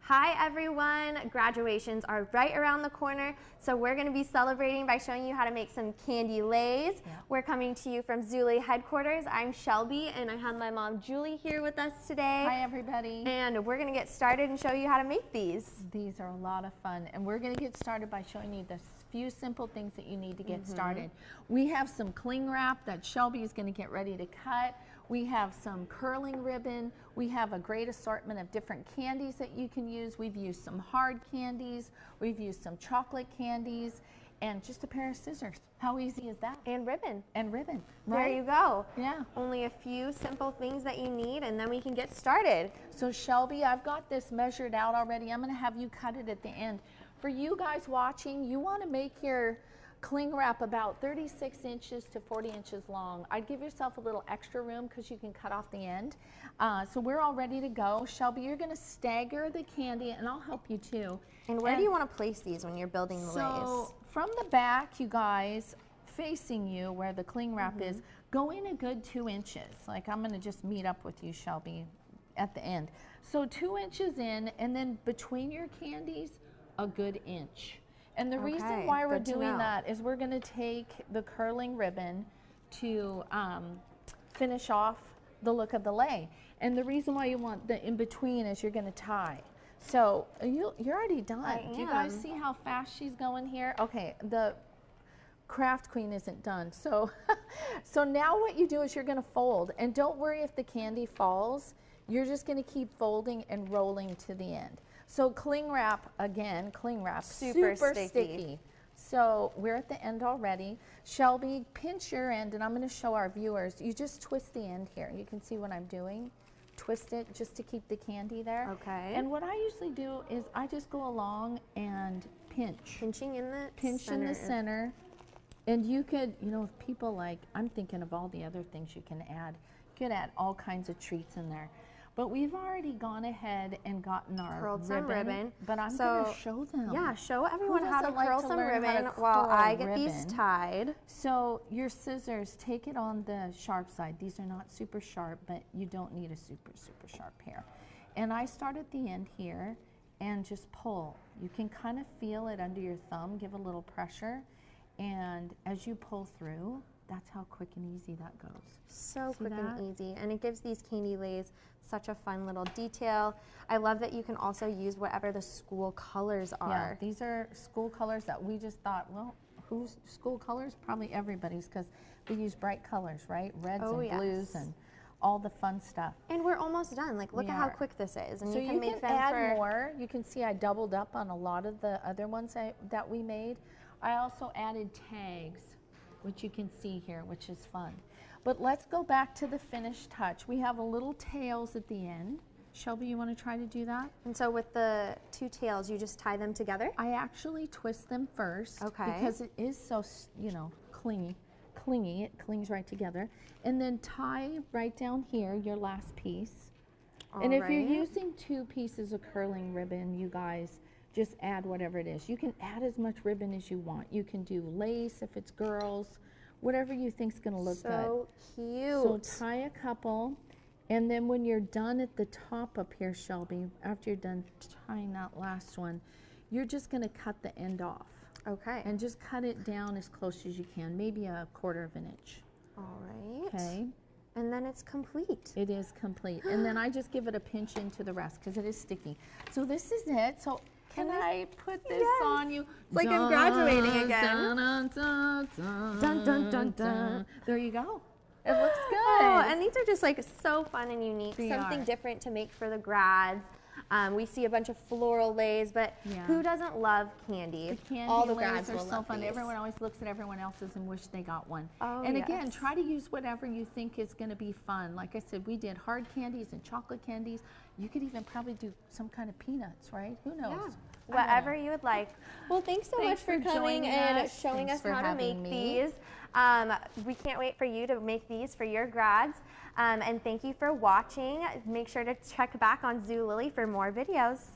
Hi everyone, graduations are right around the corner, so we're going to be celebrating by showing you how to make some candy lays. Yeah. We're coming to you from Zuley headquarters. I'm Shelby and I have my mom Julie here with us today. Hi everybody. And we're going to get started and show you how to make these. These are a lot of fun, and we're going to get started by showing you the few simple things that you need to get started. We have some cling wrap that Shelby is going to get ready to cut. We have some curling ribbon. We have a great assortment of different candies that you can use. We've used some hard candies. We've used some chocolate candies and just a pair of scissors. How easy is that? And ribbon. And ribbon, right? There you go. Yeah. Only a few simple things that you need and then we can get started. So Shelby, I've got this measured out already. I'm going to have you cut it at the end. For you guys watching, you want to make your cling wrap about 36 inches to 40 inches long. I'd give yourself a little extra room because you can cut off the end. So we're all ready to go. Shelby, you're going to stagger the candy, and I'll help you too. And where do you want to place these when you're building the lays? So from the back, you guys, facing you where the cling wrap is, go in a good 2 inches. Like I'm going to just meet up with you, Shelby, at the end. So 2 inches in, and then between your candies, a good inch. And the reason why we're doing that is we're going to take the curling ribbon to finish off the look of the lay. And the reason why you want the in-between is you're going to tie. So you're already done. Do you guys see how fast she's going here? Okay, the craft queen isn't done. So, so now what you do is you're going to fold. And don't worry if the candy falls. You're just going to keep folding and rolling to the end. So cling wrap, again, cling wrap, super sticky. So we're at the end already. Shelby, pinch your end, and I'm going to show our viewers. You just twist the end here. You can see what I'm doing. Twist it just to keep the candy there. Okay. And what I usually do is I just go along and pinch. Pinching in the center. And you could, you know, if people like, I'm thinking of all the other things you can add. You could add all kinds of treats in there. But we've already gone ahead and gotten our ribbon, but I'm going to show them. Yeah, show everyone how to curl some ribbon while I get these tied. So your scissors, take it on the sharp side. These are not super sharp, but you don't need a super sharp pair. And I start at the end here and just pull. You can kind of feel it under your thumb, give a little pressure. And as you pull through, that's how quick and easy that goes. So quick and easy, and it gives these candy lays such a fun little detail. I love that you can also use whatever the school colors are. Yeah, these are school colors that we just thought, well, whose school colors? Probably everybody's, because we use bright colors, right? Reds and blues and all the fun stuff. And we're almost done. Like, look at how quick this is. And so you can add more. You can see I doubled up on a lot of the other ones that we made. I also added tags, which you can see here, which is fun. But let's go back to the finished touch. We have a little tails at the end. Shelby, you want to try to do that? And so with the two tails, you just tie them together? I actually twist them first. Okay. Because it is so, you know, clingy. It clings right together. And then tie right down here your last piece. And if you're using 2 pieces of curling ribbon, you guys, just add whatever it is. You can add as much ribbon as you want. You can do lace if it's girls, whatever you think's going to look good. So cute. So tie a couple, and then when you're done at the top up here, Shelby, after you're done tying that last one, you're just going to cut the end off. Okay. And just cut it down as close as you can, maybe a 1/4 of an inch. All right. Okay. And then it's complete. It is complete. And then I just give it a pinch into the rest because it is sticky. So this is it. So can I put this on you? It's like I'm graduating again. Dun, dun, dun, dun, dun, dun, dun. There you go. It looks good. Oh, and these are just like so fun and unique. Something different to make for the grads. We see a bunch of floral lays, but who doesn't love candy? The candy all the grads are so fun. Everyone always looks at everyone else's and wish they got one. And again, try to use whatever you think is going to be fun. Like I said, we did hard candies and chocolate candies. You could even probably do some kind of peanuts, right? Who knows? Whatever you would like. Well, thanks so much for coming and showing us how to make these. We can't wait for you to make these for your grads. And thank you for watching. Make sure to check back on Zulily for more videos.